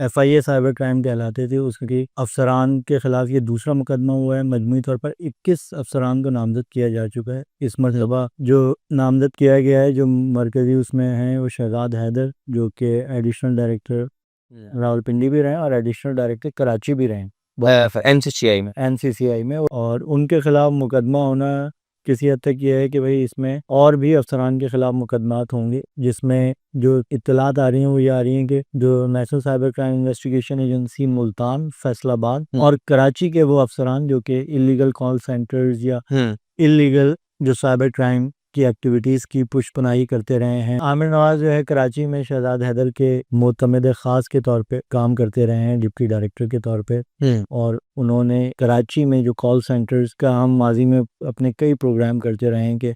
FIA cyber crime कहलाते थे, उसके अफसरान के खिलाफ ये दूसरा मुकदमा हुआ है। मजमूई तौर पर 21 अफसरान को नामजद किया जा चुका है। इस मरतबा जो नामजद किया गया है, जो मरकजी उसमें हैं, वो शहजाद हैदर, जो कि एडिशनल डायरेक्टर रावलपिंडी भी रहे और एडिशनल डायरेक्टर कराची भी रहे NCCI में, और उनके खिलाफ मुकदमा होना किसी हद तक ये है कि भाई इसमें और भी अफसरान के खिलाफ मुकदमात होंगे, जिसमें जो इत्तलात आ रही हैं वो ये आ रही हैं कि जो national cyber crime investigation agency Multan, Faisalabad और कराची के वो अफसरान जो कि इलीगल कॉल सेंटर्स या इलीगल जो साइबर क्राइम की एक्टिविटीज़ की पुष्पनाही करते रहे हैं। आमिर नवाज जो है कराची में शहजाद हैदर के मोतमद ख़ास के तौर पे काम करते रहे हैं, डिप्टी डायरेक्टर के तौर पे, और उन्होंने कराची में जो कॉल सेंटर्स का हम माजी में अपने कई प्रोग्राम करते रहे हैं कि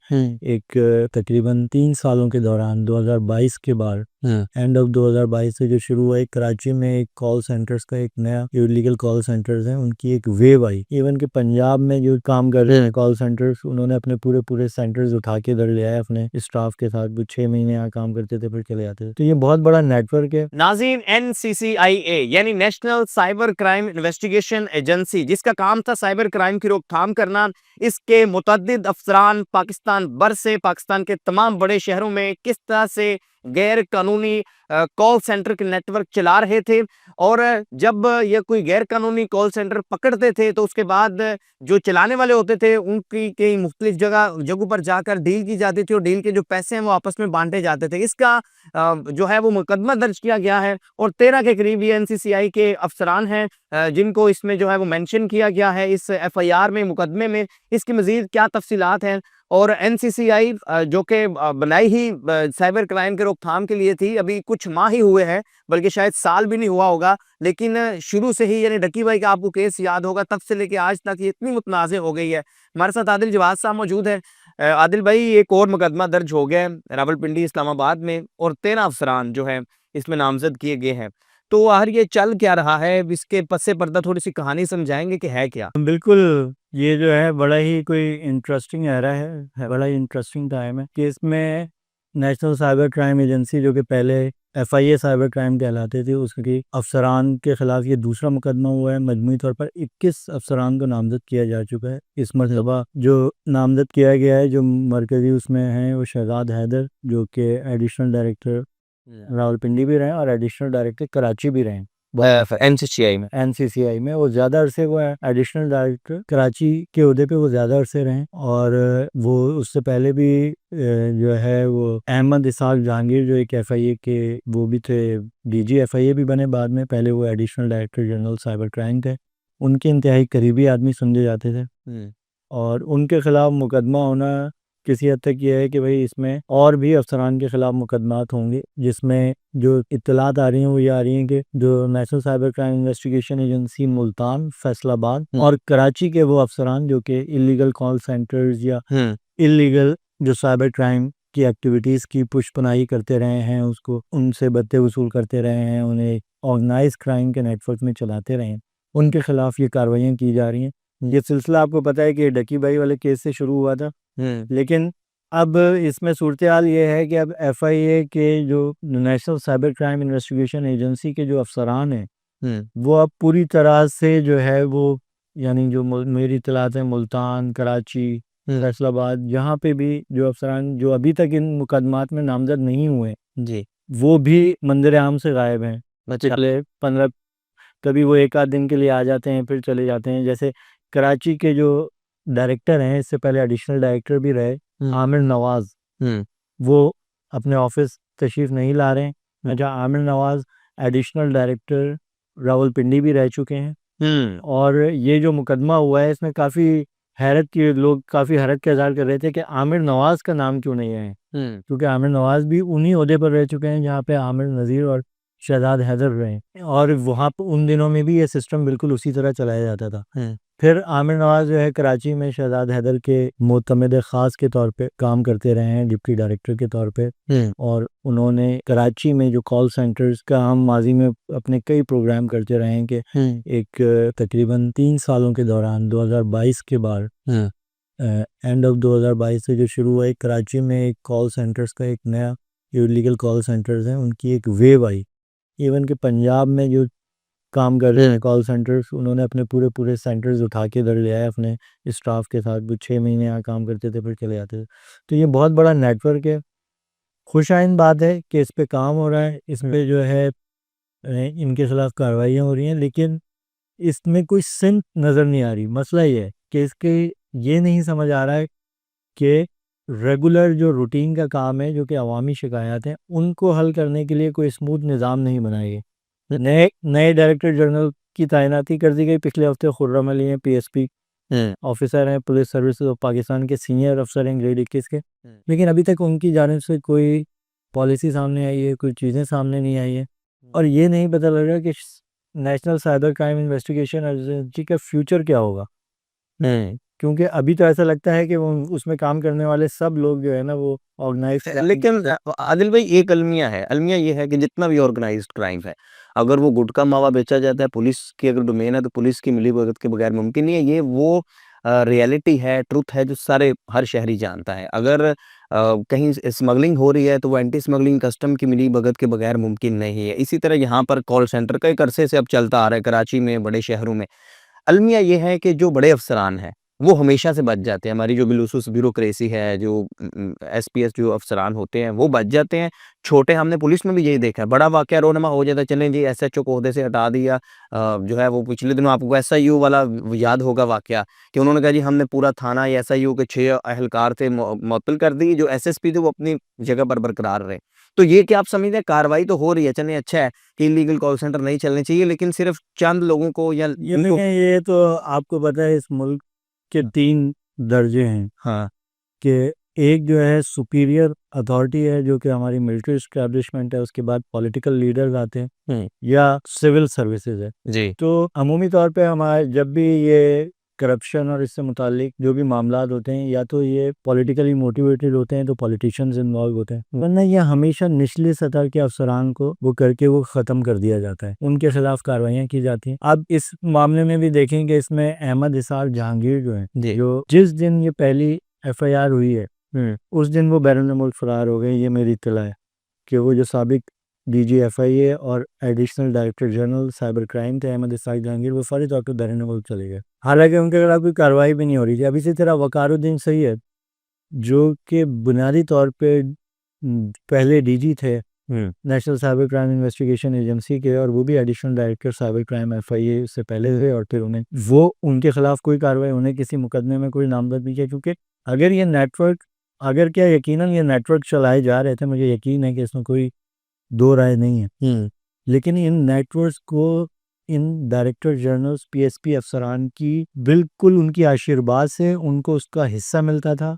एक तकरीबन 3 सालों के दौरान 2022 के बाद एंड ऑफ 2022 से जो शुरू हुआ, कराची में एक कॉल सेंटर्स का एक नया इलीगल कॉल सेंटर्स हैं, उनकी एक वेव आई। इवन के पंजाब में जो काम कर रहे हैं कॉल सेंटर्स, उन्होंने अपने पूरे सेंटर्स उठा के इधर ले आए अपने स्टाफ के साथ। वो 6 महीने यहाँ काम करते थे, फिर चले जाते थे। तो ये बहुत बड़ा नेटवर्क है। नाज़रीन, NCCIA यानी national cyber crime investigation agency, जिसका काम था साइबर क्राइम की रोकथाम करना, इसके मुतअद्दिद अफसरान पाकिस्तान भर से, पाकिस्तान के तमाम बड़े शहरों में किस तरह से गैर कानूनी कॉल सेंटर के नेटवर्क चला रहे थे। और जब ये कोई गैर कानूनी कॉल सेंटर पकड़ते थे तो उसके बाद जो चलाने वाले होते थे उनकी कई मुख्तलिफ जगहों पर जाकर डील की जाती थी और डील के जो पैसे हैं वो आपस में बांटे जाते थे। इसका जो है वो मुकदमा दर्ज किया गया है और 13 के करीब ये NCCI के अफसरान हैं जिनको इसमें जो है वो मेंशन किया गया है इस FIR में, मुकदमे में। इसकी मजीद क्या तफसीलात हैं, और NCCI जो कि बनाई ही साइबर क्राइम के रोकथाम के लिए थी, अभी कुछ माह ही हुए हैं, बल्कि शायद साल भी नहीं हुआ होगा, लेकिन शुरू से ही, यानी डकी भाई का आपको केस याद होगा, तब से लेके आज तक ये इतनी मुतनाज़ हो गई है। हमारे साथ आदिल जवाद साहब मौजूद है। आदिल भाई, एक और मुकदमा दर्ज हो गया है रावलपिंडी इस्लामाबाद में और 13 अफसरान जो है इसमें नामजद किए गए हैं। तो आखिर ये चल क्या रहा है, इसके पस्से पर्दा थोड़ी सी कहानी समझाएंगे कि है क्या? बिल्कुल, ये जो है बड़ा ही कोई इंटरेस्टिंग एरा है, बड़ा ही इंटरेस्टिंग टाइम है कि इसमें नेशनल साइबर क्राइम एजेंसी, जो कि पहले FIA साइबर क्राइम कहलाते थे, उसके अफसरान के खिलाफ ये दूसरा मुकदमा हुआ है। मजमूई तौर पर 21 अफसरान को नामजद किया जा चुका है। इस मरतबा जो नामजद किया गया है, जो मरकजी उसमें हैं, वो शहजाद हैदर, जो कि एडिशनल डायरेक्टर रावलपिंडी भी रहे और एडिशनल डायरेक्टर कराची भी रहे NCCI में। वो ज़्यादा अरसे वो एडिशनल डायरेक्टर कराची के ओहदे पे वो ज़्यादा अरसे रहे, और वो उससे पहले भी जो है वो अहमद इसाक जहांगीर, जो एक FIA के वो भी थे, DG FIA भी बने बाद में, पहले वो additional director general cyber crime थे। उनके इंतहाई करीबी आदमी समझे जाते थे, और उनके खिलाफ मुकदमा होना किसी हद तक ये है कि भाई इसमें और भी अफसरान के खिलाफ मुकदमात होंगे, जिसमें जो इत्तलात आ रही हैं वो ये आ रही हैं कि जो national cyber crime investigation agency Multan, Faisalabad और कराची के वो अफसरान जो कि इलीगल कॉल सेंटर्स या इलीगल जो साइबर क्राइम की एक्टिविटीज़ की पुष्पनाही करते रहे हैं, उसको उनसे बदते वसूल करते रहे हैं, उन्हें ऑर्गेनाइज क्राइम के नेटवर्क में चलाते रहे हैं, उनके खिलाफ ये कार्रवाइयाँ की जा रही हैं। ये सिलसिला आपको पता है कि डकी भाई वाले केस से शुरू हुआ था, लेकिन अब इसमें सूरत हाल ये है कि अब FIA के जो national cyber crime investigation agency के जो अफसरान हैं, वो अब पूरी तरह से जो है वो, यानी जो मेरी इत्तलात है, मुल्तान, कराची, फैसलाबाद, जहाँ पे भी जो अफसरान जो अभी तक इन मुकदमात में नामजद नहीं हुए जी, वो भी मंजर आम से गायब हैं। पिछले 15 कभी वो एक आध दिन के लिए आ जाते हैं, फिर चले जाते हैं। जैसे कराची के जो डायरेक्टर हैं, इससे पहले एडिशनल डायरेक्टर भी रहे, आमिर नवाज, वो अपने ऑफिस तशरीफ नहीं ला रहे हैं। अच्छा, आमिर नवाज एडिशनल डायरेक्टर रावलपिंडी भी रह चुके हैं, और ये जो मुकदमा हुआ है इसमें काफ़ी हैरत की, लोग काफ़ी हैरत का इजहार कर रहे थे कि आमिर नवाज का नाम क्यों नहीं है, क्योंकि आमिर नवाज भी उन्हीं ओहदे पर रह चुके हैं जहाँ पे आमिर नज़ीर और शहजाद हैदर रहे, और वहाँ पर उन दिनों में भी ये सिस्टम बिल्कुल उसी तरह चलाया जाता था। फिर आमिर नवाज जो है कराची में शहजाद हैदर के मोतमद ख़ास के तौर पे काम करते रहे हैं, डिप्टी डायरेक्टर के तौर पे, और उन्होंने कराची में जो कॉल सेंटर्स का हम माजी में अपने कई प्रोग्राम करते रहे हैं कि एक तकरीबन 3 सालों के दौरान 2022 के बाद एंड ऑफ 2022 से जो शुरू हुआ, कराची में एक कॉल सेंटर्स का एक नया इलीगल कॉल सेंटर्स हैं, उनकी एक वेव आई। इवन कि पंजाब में जो काम कर रहे हैं कॉल सेंटर्स, उन्होंने अपने पूरे सेंटर्स उठा के इधर ले आए अपने स्टाफ के साथ। वो 6 महीने यहाँ काम करते थे फिर चले जाते थे। तो ये बहुत बड़ा नेटवर्क है। खुशाइन बात है कि इस पे काम हो रहा है, इस पे जो है इनके खिलाफ कार्रवाइयाँ हो रही हैं, लेकिन इसमें कोई सिंक नज़र नहीं आ रही। मसला ये है कि इसके ये नहीं समझ आ रहा है कि रेगुलर जो रूटीन का काम है, जो कि अवामी शिकायत हैं, उनको हल करने के लिए कोई स्मूथ निज़ाम नहीं बनाए गए। नए नए डायरेक्टर जनरल की तैनाती कर दी गई पिछले हफ्ते। खुर्रम अली हैं, पीएसपी ऑफिसर हैं, पुलिस सर्विसेज ऑफ पाकिस्तान के सीनियर अफसर हैं ग्रेड 21 के, लेकिन अभी तक उनकी जानिब से कोई पॉलिसी सामने आई है, कोई चीज़ें सामने नहीं आई है। और ये नहीं पता लग रहा कि national cyber crime investigation agency का फ्यूचर क्या होगा। क्योंकि अभी तो ऐसा लगता है कि वो उसमें काम करने वाले सब लोग जो है ना वो ऑर्गेनाइज। लेकिन आदिल भाई एक अलमिया ये है कि जितना भी ऑर्गेनाइज्ड क्राइम है, अगर वो गुटखा मावा बेचा जाता है, पुलिस की अगर डोमेन है, तो पुलिस की मिलीभगत के बगैर मुमकिन नहीं है। ये वो रियलिटी है, ट्रुथ है, जो हर शहरी जानता है। अगर कहीं स्मगलिंग हो रही है तो वो एंटी स्मगलिंग कस्टम की मिलीभगत के बगैर मुमकिन नहीं है। इसी तरह यहाँ पर कॉल सेंटर का एक अरसे से अब चलता आ रहा है कराची में, बड़े शहरों में। अलमिया ये है कि जो बड़े अफसरान हैं, वो हमेशा से बच जाते हैं। हमारी जो बिलुसूस ब्यूरोक्रेसी है, जो एसपीएस जो अफसरान होते हैं, वो बच जाते हैं। छोटे हमने पुलिस में भी यही देखा है, बड़ा वाकया रोनमा हो जाता है, चलें जी एसएचओ को ओहदे से हटा दिया। जो है वो पिछले दिनों आपको एसआईयू वाला याद होगा वाकया, कि उन्होंने कहा जी हमने पूरा थाना या एसआईयू के 6 अहलकार थे मुअत्तल कर दी, जो एसएसपी थे वो अपनी जगह पर बरकरार रहे। तो ये क्या आप समझते हैं, कार्रवाई तो हो रही है, चलें अच्छा है कि इलीगल कॉल सेंटर नहीं चलने चाहिए, लेकिन सिर्फ चंद लोगों को या ये तो आपको पता है इस मुल्क के 3 दर्जे हैं। हाँ, कि एक जो है सुपीरियर अथॉरिटी है, जो कि हमारी मिलिट्री एस्टैब्लिशमेंट है, उसके बाद पॉलिटिकल लीडर्स आते हैं, या सिविल सर्विसेज है जी। तो अमूमी तौर पे हमारे जब भी ये करप्शन और इससे मुतालिक जो भी मामलात होते हैं, या तो ये पॉलिटिकली मोटिवेटेड होते हैं, तो पॉलिटिशियंस इन्वॉल्व होते हैं, वरना ये हमेशा निचली सतह के अफसरान को वो करके वो ख़त्म कर दिया जाता है, उनके खिलाफ कार्रवाइयाँ की जाती हैं। अब इस मामले में भी देखेंगे, इसमें अहमद इसाक जहांगीर जो है, जो जिस दिन ये पहली एफआईआर हुई है, उस दिन वो बैरून मुल्क फरार हो गए। ये मेरी इत्तला है कि वो जो साबिक डीजी एफआईए और additional director general cyber crime थे अहमद इसाक जहांगीर, वो फौरी तौर पर बैरून मुल्क चले गए, हालांकि उनके खिलाफ कोई कार्रवाई भी नहीं हो रही थी। अब इसी तरह वकारुद्दीन सैयद, जो कि बुनियादी तौर पे पहले डीजी थे national cyber crime investigation agency के, और वो भी additional director cyber crime FIA से पहले थे, और फिर उनके खिलाफ कोई कार्रवाई, उन्हें किसी मुकदमे में कोई नामजद नहीं किया। क्योंकि अगर क्या यकीनन ये नेटवर्क चलाए जा रहे थे, मुझे यकीन है कि इसमें कोई दो राय नहीं है, लेकिन इन नेटवर्क्स को इन डायरेक्टर जनरल्स पीएसपी अफसरान की बिल्कुल उनकी आशीर्वाद से उनको उसका हिस्सा मिलता था।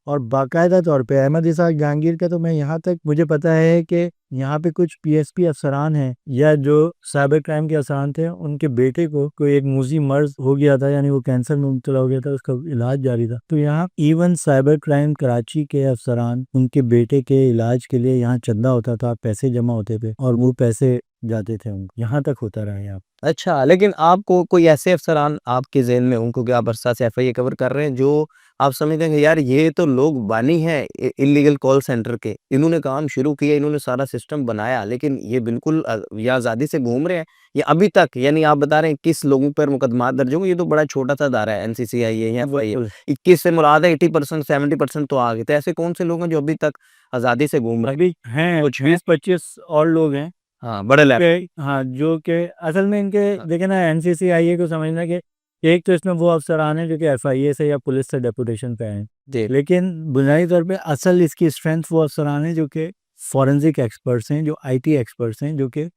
और बाकायदा तौर पे अहमद इसाक जहांगीर का तो मैं यहाँ तक मुझे पता है कि यहाँ पे कुछ पीएसपी अफसरान हैं, या जो साइबर क्राइम के अफसरान थे, उनके बेटे को कोई एक मूजी मर्ज हो गया था, यानी वो कैंसर में मुब्तला हो गया था, उसका इलाज जारी था। तो यहाँ इवन साइबर क्राइम कराची के अफसरान, उनके बेटे के इलाज के लिए यहाँ चंदा होता था, पैसे जमा होते थे, और वो पैसे जाते थे उनको, यहाँ तक होता रहा यहाँ। अच्छा, लेकिन आपको कोई ऐसे अफसरान आपके ज़हन में उनको कि आप अरसा से एफआईए कवर कर रहे हैं, जो आप समझते हैं कि यार ये तो लोग बानी हैं इल्लीगल कॉल सेंटर के, इन्होंने काम शुरू किया, इन्होंने सारा सिस्टम बनाया, लेकिन ये बिल्कुल या आज़ादी से घूम रहे हैं, या अभी तक, यानी आप बता रहे हैं 21 लोगों पर मुकदमा दर्ज होंगे, ये तो बड़ा छोटा सा दायरा है एनसीसीआईए या एफआईए। 21 से मुराद है 80% 70% तो आ गए, तो ऐसे कौन से लोग हैं जो अभी तक आज़ादी से घूम रहे हैं? अभी हैं कुछ हैं? 20-25 और लोग हैं। हाँ, बड़े लेवल हाँ, जो कि असल में इनके देखे ना, एनसीसीआईए को समझना कि एक तो इसमें वो अफसरान हैं जो कि एफआईए से या पुलिस से डेपुटेशन पे हैं, जी। लेकिन बुनियादी तौर पे असल इसकी स्ट्रेंथ वो अफसरान हैं जो कि फॉरेंसिक एक्सपर्ट्स हैं, जो आईटी एक्सपर्ट्स हैं, जो कि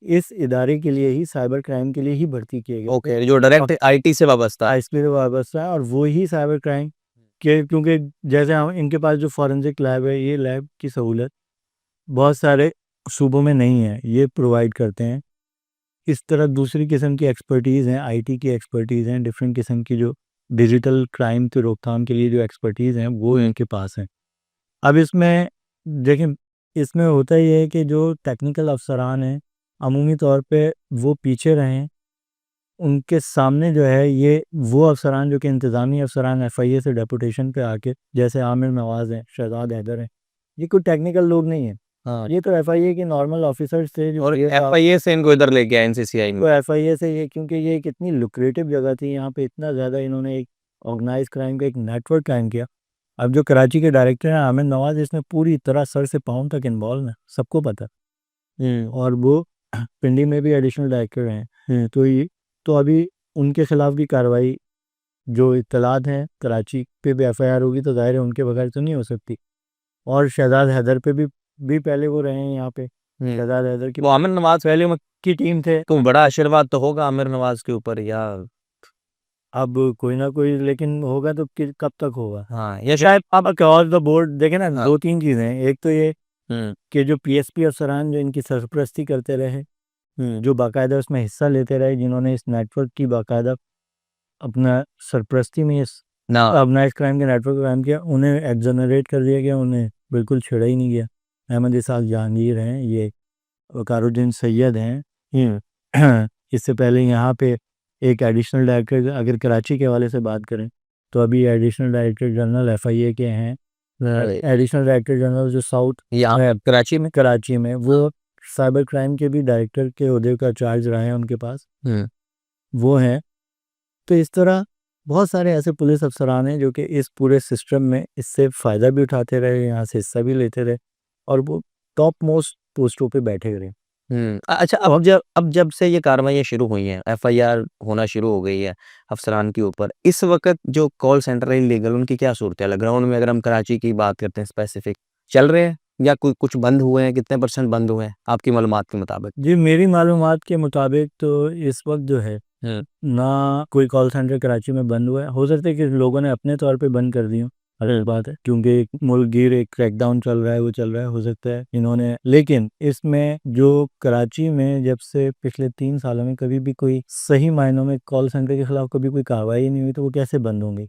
इस इदारे के लिए ही, साइबर क्राइम के लिए ही भर्ती किए गए थे। ओके, जो डायरेक्ट आईटी से वाबस्ता है। आईएसपी से वाबस्ता है, और वो ही साइबर क्राइम के, क्योंकि जैसे हम इनके पास जो फॉरेंसिक लैब है, ये लैब की सहूलत बहुत सारे सूबों में नहीं है, ये प्रोवाइड करते हैं। इस तरह दूसरी किस्म की एक्सपर्टीज़ हैं, आईटी की एक्सपर्टीज़ हैं, डिफरेंट किस्म की जो डिजिटल क्राइम की रोकथाम के लिए जो एक्सपर्टीज़ हैं, वो इनके पास हैं। अब इसमें देखें, इसमें होता ये है कि जो टेक्निकल अफसरान हैं, अमूमी तौर पे वो पीछे रहे हैं, उनके सामने जो है ये वो अफसरान जो कि इंतज़ामी अफसरान एफआईए से डेपुटेशन पे आके, जैसे आमिर नवाज़ हैं, शहजाद हैदर हैं, ये कोई टेक्निकल लोग नहीं हैं। हाँ ये तो एफआईए के नॉर्मल ऑफिसर्स थे जो और ये एफआईए से इनको इधर लेके आए एनसीसीआई में। तो एफआईए से ये, क्योंकि ये एक इतनी लुक्रेटिव जगह थी, यहाँ पे इतना ज़्यादा इन्होंने एक ऑर्गेनाइज क्राइम का एक नेटवर्क कायम किया। अब जो कराची के डायरेक्टर हैं आमिर नवाज, इसमें पूरी तरह सर से पाँव तक इन्वॉल्व है, सबको पता। और वो पिंडी में भी एडिशनल डायरेक्टर हैं। तो ये तो अभी उनके खिलाफ भी कार्रवाई, जो इत्तलात हैं कराची पे भी एफआईआर होगी, तो जाहिर है उनके बगैर तो नहीं हो सकती। और शहजाद हैदर पे भी पहले वो रहे हैं यहाँ पे। शहजाद हैदर की वो आमिर नवाज पहले की टीम थे। को बड़ा आशीर्वाद तो होगा आमिर नवाज के ऊपर, या अब कोई ना कोई लेकिन होगा तो कब तक होगा। हाँ या शायद अब अक्रॉस द बोर्ड देखे ना, हाँ। दो तीन चीज़ें हैं। एक तो ये हम्म कि जो पीएसपी अफसरान जो इनकी सरपरस्ती करते रहे, जो बाकायदा उसमें हिस्सा लेते रहे, जिन्होंने इस नेटवर्क की बाकायदा अपना सरपरस्ती में इस ना ऑर्गेनाइज क्राइम के नेटवर्क को कायम किया, उन्हें एग्जोनरेट कर दिया गया, उन्हें बिल्कुल छेड़ा ही नहीं गया। अहमद इसाक जहांगीर हैं, ये वकारुद्दीन सैयद हैं। इससे पहले यहाँ पे एक एडिशनल डायरेक्टर, अगर कराची के हवाले से बात करें तो अभी एडिशनल डायरेक्टर जनरल एफआईए के हैं। एडिशनल डायरेक्टर जनरल जो साउथ यहाँ कराची में वो साइबर क्राइम के भी डायरेक्टर के ओहदे का चार्ज रहे हैं उनके पास, वो हैं। तो इस तरह बहुत सारे ऐसे पुलिस अफसरान हैं जो कि इस पूरे सिस्टम में इससे फ़ायदा भी उठाते रहे, यहाँ से हिस्सा भी लेते रहे, और वो टॉप मोस्ट पोस्टों पे बैठे रहे। अच्छा, अब जब से ये कार्रवाइयाँ शुरू हुई हैं, एफआईआर होना शुरू हो गई है अफसरान के ऊपर, इस वक़्त जो कॉल सेंटर है इल्लीगल, उनकी क्या सूरत-ए-हाल है? ग्राउंड में अगर हम कराची की बात करते हैं स्पेसिफिक, चल रहे हैं या कुछ बंद हुए हैं? कितने % बंद हुए हैं आपकी मालूमात के मुताबिक? जी, मेरी मालूमात के मुताबिक तो इस वक्त जो है ना कोई कॉल सेंटर कराची में बंद हुआ है। हो सकता है कि लोगों ने अपने तौर पे बंद कर दिए, अलग बात है, क्योंकि एक मुल्कगीर एक क्रैकडाउन चल रहा है, वो चल रहा है, हो सकता है इन्होंने। लेकिन इसमें जो कराची में जब से पिछले 3 सालों में कभी भी कोई सही मायनों में कॉल सेंटर के खिलाफ कभी कोई कार्रवाई नहीं हुई, तो वो कैसे बंद होंगी।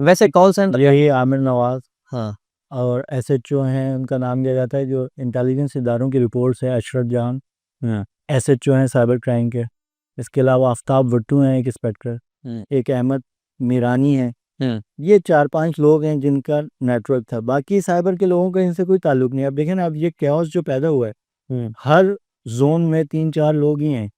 वैसे कॉल सेंटर यही आमिर नवाज हाँ, और एसएचओ हैं, उनका नाम लिया जाता है, जो इंटेलिजेंस इदारों की रिपोर्ट्स है, अशरफ जान एसएचओ हैं साइबर क्राइम के। इसके अलावा आफ्ताब भट्टू हैं एक इंस्पेक्टर, एक अहमद मीरानी है। ये 4-5 लोग हैं जिनका नेटवर्क था, बाकी साइबर के लोगों का इनसे कोई ताल्लुक नहीं। अब देखें ना, अब ये कैओस जो पैदा हुआ है, हर जोन में 3-4 लोग ही हैं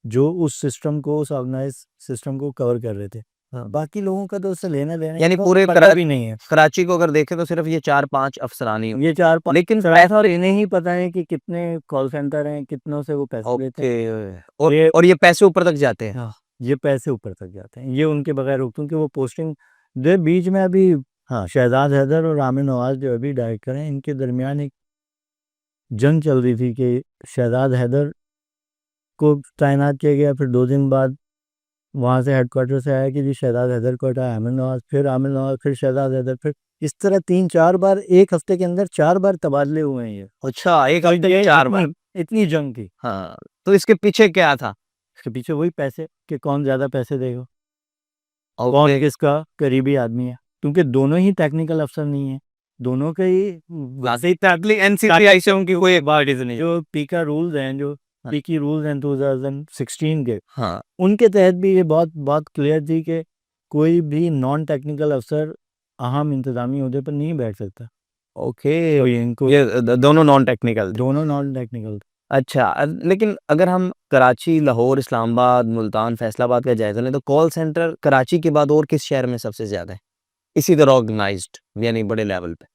जो उस सिस्टम को, उस ऑर्गेनाइज सिस्टम को कवर कर रहे थे। बाकी लोगों का तो उससे लेना देना यानी तो पूरे पता भी नहीं है। कराची को अगर देखें तो सिर्फ ये 4-5 अफसरान ही ये 4-5, लेकिन ऐसा इन्हें ही पता है कि कितने कॉल सेंटर हैं, कितनों से वो पैसे लेते हैं। ओके, और ये पैसे ऊपर तक जाते हैं। हाँ, ये पैसे ऊपर तक जाते हैं, ये उनके बगैर रुकते, क्योंकि वो पोस्टिंग दे बीच में अभी। हाँ, शहजाद हैदर और आमिर नवाज जो अभी डायरेक्टर हैं, इनके दरमियान एक जंग चल रही थी कि शहजाद हैदर को तैनात किया गया, फिर 2 दिन बाद वहाँ से हेडक्वार्टर से आया कि जी शहजाद हैदर को हटाया, आमिर नवाज, फिर शहजाद हैदर, फिर इस तरह 3-4 बार एक हफ्ते के अंदर 4 बार तबादले हुए हैं ये। अच्छा, एक तो हफ्ते ये में 4 बार। इतनी जंग थी। हाँ, तो इसके पीछे क्या था? इसके पीछे वही पैसे, कि कौन ज़्यादा पैसे देगा, कौन ओके, किसका करीबी आदमी है, क्योंकि दोनों ही टेक्निकल अफसर नहीं है, दोनों के ही बेसिकली एनसीसीआई से उनकी कोई बात नहीं। जो पीका रूल्स हैं, जो पीकी रूल्स हैं 2016 के, हाँ, उनके तहत भी ये बहुत बहुत क्लियर थी कि कोई भी नॉन टेक्निकल अफसर अहम इंतजामी ओहदे पर नहीं बैठ सकता। ओके, तो ये इनको ये दोनों नॉन टेक्निकल। दोनों नॉन टेक्निकल। अच्छा, लेकिन अगर हम कराची, लाहौर, इस्लामाबाद, मुल्तान, फैसलाबाद का जायजा लें तो कॉल सेंटर कराची के बाद और किस शहर में सबसे ज़्यादा है? इसी तरह ऑर्गेनाइज्ड यानी बड़े लेवल पे?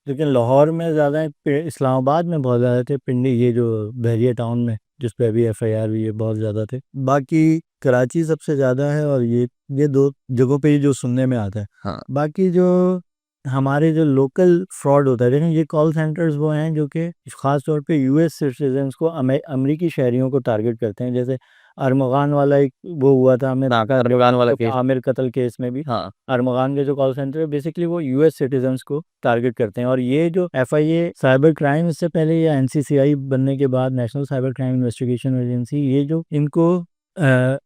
लेकिन लाहौर में ज़्यादा है, इस्लामाबाद में बहुत ज़्यादा थे, पिंडी ये जो बहरिया टाउन में जिस पे अभी एफआईआर हुई है, बहुत ज़्यादा थे। बाकी कराची सबसे ज़्यादा है, और ये 2 जगहों पे ही जो सुनने में आता है। हाँ, बाकी जो हमारे जो लोकल फ्रॉड होता है, देखें ये कॉल सेंटर्स वो हैं जो कि ख़ास तौर पे यूएस सिटीजन्स को, अमेरिकी शहरियों को टारगेट करते हैं। जैसे अरमगान वाला एक वो हुआ था, अरमगान वाला केस। आमिर कत्ल केस में भी हाँ, अरमगान के जो कॉल सेंटर है, बेसिकली वो यूएस सिटीजन्स को टारगेट करते हैं। और ये जो एफआईए साइबर क्राइम, इससे पहले या एनसीसीआई बनने के बाद national cyber crime investigation agency, ये जो इनको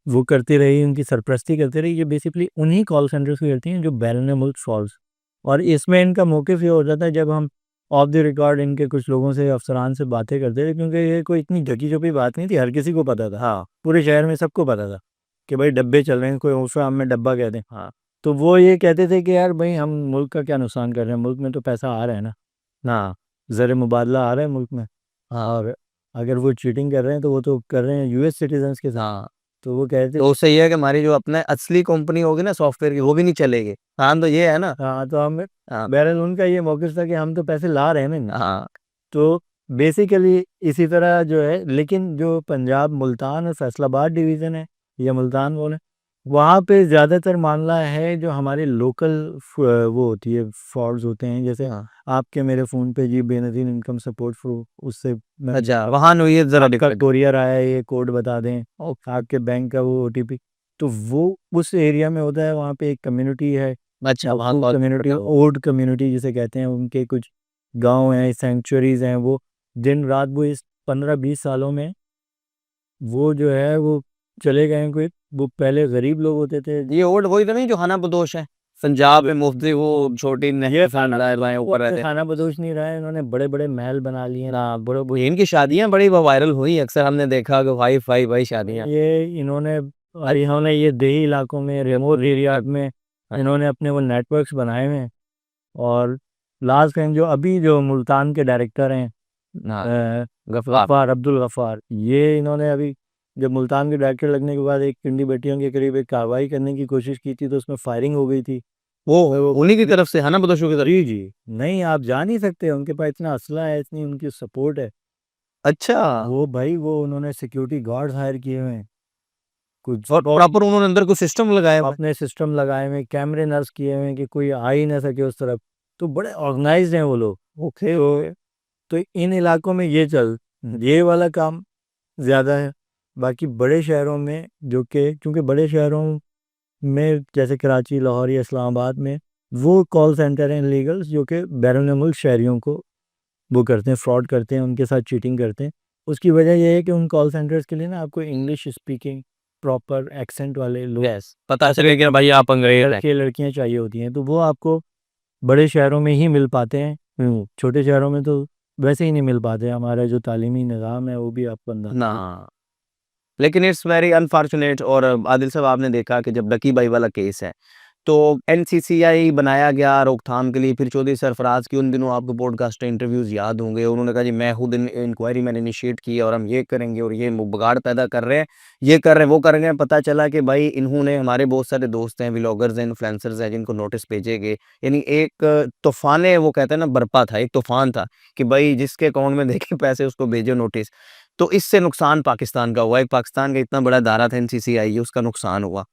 वो करती रही, उनकी सरपरस्ती करती रही, ये बेसिकली उन्हीं कॉल सेंटर्स को करती हैं जो बैरून मुल्क फॉल्स। और इसमें इनका मौक़िफ़ ये हो जाता है जब हम ऑफ द रिकॉर्ड इनके कुछ लोगों से, अफसरान से बातें करते थे, क्योंकि ये कोई इतनी ढकी-छुपी बात नहीं थी, हर किसी को पता था। हाँ, पूरे शहर में सबको पता था कि भाई डब्बे चल रहे हैं, कोई उसको हम में डब्बा कहते हैं। हाँ, तो वो ये कहते थे कि यार भाई हम मुल्क का क्या नुकसान कर रहे हैं, मुल्क में तो पैसा आ रहा है ना। हाँ, ज़र मुबादला आ रहा है मुल्क में, हाँ और अगर वो चीटिंग कर रहे हैं तो वो तो कर रहे हैं यूएस सिटीजन्स के साथ। हाँ। तो वो कहते तो उससे ये है कि हमारी जो अपने असली कंपनी होगी ना सॉफ्टवेयर की, वो भी नहीं चलेगी। हाँ तो ये है ना। हाँ, तो हम हाँ बहरहाल उनका ये मौक़िफ़ था कि हम तो पैसे ला रहे हैं ना इनमें। हाँ तो बेसिकली इसी तरह जो है, लेकिन जो पंजाब मुल्तान और फैसलाबाद डिवीज़न है या मुल्तान बोलें, वहाँ पे ज़्यादातर मामला है जो हमारे लोकल वो होती है, फ्रॉड्स होते हैं। जैसे हाँ। आपके मेरे फ़ोन पे जी बेनज़ीर इनकम सपोर्ट फ्रो, उससे मैं अच्छा, वहाँ हुई है ज़रा आपका दिक्कत। कोरियर आया है, ये कोड बता दें, ओके। आपके बैंक का वो ओटीपी। तो वो उस एरिया में होता है, वहाँ पे एक कम्युनिटी है, अच्छा, वहाँ वो कॉल कम्युनिटी सेंटर हो। ओड कम्युनिटी जिसे कहते हैं, उनके कुछ गाँव हैं, सैंक्चुअरीज़ हैं, वो दिन-रात वो इस 15-20 सालों में वो जो है वो चले गए हैं। कोई वो पहले गरीब लोग होते थे। ये ओल्ड वही तो नहीं जो खाना बदोश है? पंजाब में मुफ्ती वो छोटी ये नहर ऊपर रहते हैं। खाना बदोश नहीं रहा है, इन्होंने बड़े-बड़े महल बना लिए हैं। ना बड़े वो इनकी शादियाँ बड़ी वायरल हुई, अक्सर हमने देखा कि हाई-फाई भाई शादियाँ। इन्होंने ये देही इलाकों में, रिमोट एरिया में इन्होंने अपने वो नेटवर्क्स बनाए हुए हैं। और लास्ट टाइम जो अभी जो मुल्तान के डायरेक्टर हैं, हाँ, गफ्फार। गफ्फार, अब्दुल गफ्फार, ये इन्होंने अभी जब मुल्तान के डायरेक्टर लगने के बाद एक पिंडी बेटियों के करीब एक कार्रवाई करने की कोशिश की थी, तो उसमें फायरिंग हो गई थी। वो उन्हीं की तरफ से है ना, बदोशों की तरफ? जी, जी। नहीं, आप जा नहीं सकते, उनके पास इतना असला है, इतनी उनकी सपोर्ट है। अच्छा। वो भाई वो उन्होंने सिक्योरिटी गार्ड्स हायर किए हुए हैं, कुछ और प्रॉपर उन्होंने अंदर कुछ सिस्टम लगाया हुआ है? अपने सिस्टम लगाए हुए हैं, कैमरे नस्ब किए हुए हैं कि कोई आ ही ना सके उस तरफ। तो बड़े ऑर्गेनाइज़्ड हैं वो लोग। ओके। तो इन इलाकों में ये वाला काम ज़्यादा है। बाकी बड़े शहरों में, जो कि चूँकि बड़े शहरों में जैसे कराची, लाहौर या इस्लामाबाद में, वो कॉल सेंटर हैं इल्लीगल्स, जो कि बैरून मुल्क शहरियों को वो करते हैं, फ्रॉड करते हैं, उनके साथ चीटिंग करते हैं। उसकी वजह ये है कि उन कॉल सेंटर्स के लिए ना आपको इंग्लिश स्पीकिंग प्रॉपर एक्सेंट वाले लोग, यस, पता चले कि भाई आप अंग्रेज हैं। लड़के लड़कियां चाहिए होती हैं। तो वो आपको बड़े शहरों में ही मिल पाते हैं। छोटे शहरों में तो वैसे ही नहीं मिल पाते। हमारा जो तालीमी निज़ाम है वो भी आपको ना, लेकिन इट्स वेरी अनफॉर्चुनेट। और आदिल साहब आपने देखा कि जब लकी भाई वाला केस है, तो एनसीसीआई बनाया गया रोकथाम के लिए। फिर चौधरी सरफराज की उन दिनों आपको पॉडकास्ट इंटरव्यूज़ याद होंगे, उन्होंने कहा जी मैं खुद इंक्वायरी मैंने इनिशिएट की और हम ये करेंगे और ये बिगाड़ पैदा कर रहे हैं, ये कर रहे हैं, वो कर रहे हैं। पता चला कि भाई इन्होंने, हमारे बहुत सारे दोस्त हैं, व्लॉगर्स हैं, इन्फ्लुएंसर्स हैं, जिनको नोटिस भेजे गए। यानी एक तूफ़ान, वो कहते हैं ना बर्पा था, एक तूफ़ान था कि भाई जिसके अकाउंट में देखे पैसे उसको भेजो नोटिस। तो इससे नुकसान पाकिस्तान का हुआ है। पाकिस्तान का इतना बड़ा दायरा था एनसीसीआई, उसका नुकसान हुआ।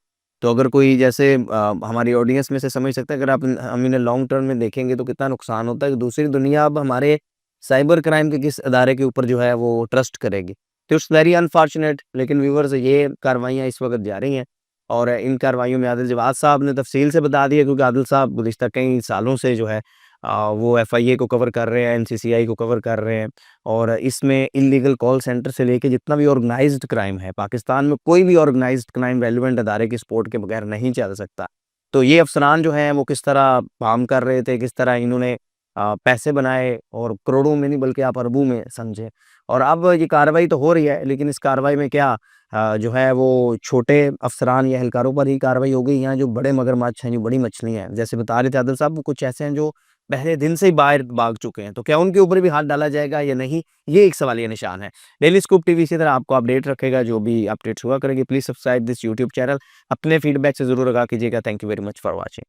तो अगर कोई जैसे हमारी ऑडियंस में से समझ सकता है, अगर आप हम इन्हें लॉन्ग टर्म में देखेंगे तो कितना नुकसान होता है कि दूसरी दुनिया अब हमारे साइबर क्राइम के किस अदारे के ऊपर जो है वो ट्रस्ट करेगी। तो इट्स वेरी अनफॉर्चुनेट। लेकिन व्यूअर्स, ये कार्रवाइयाँ इस वक्त जारी हैं और इन कार्रवाइयों में आदिल जवाद साहब ने तफसील से बता दिया, क्योंकि आदिल साहब गुज़िश्ता कई सालों से जो है वो एफआईए को कवर कर रहे हैं, एनसीसीआई को कवर कर रहे हैं। और इसमें इल्लीगल कॉल सेंटर से लेके जितना भी ऑर्गेनाइज्ड क्राइम है पाकिस्तान में, कोई भी ऑर्गेनाइज्ड क्राइम रेलिवेंट अदारे की सपोर्ट के बगैर नहीं चल सकता। तो ये अफसरान जो हैं वो किस तरह काम कर रहे थे, किस तरह इन्होंने पैसे बनाए, और करोड़ों में नहीं बल्कि आप अरबों में समझें। और अब ये कार्रवाई तो हो रही है, लेकिन इस कार्रवाई में क्या जो है वो छोटे अफसरान या एहलकारों पर ही कार्रवाई हो गई, या जो बड़े मगरमच्छ हैं, जो बड़ी मछलियाँ हैं, जैसे बता रहे थे आदिल साहब, वो कुछ ऐसे हैं जो पहले दिन से ही बाहर भाग चुके हैं। तो क्या उनके ऊपर भी हाथ डाला जाएगा या नहीं, ये एक सवालिया निशान है। डेली स्कूप टीवी इसी तरह आपको अपडेट रखेगा, जो भी अपडेट्स हुआ करेंगे। Please subscribe this YouTube channel. अपने फीडबैक से ज़रूर आगाह कीजिएगा। Thank you very much for watching.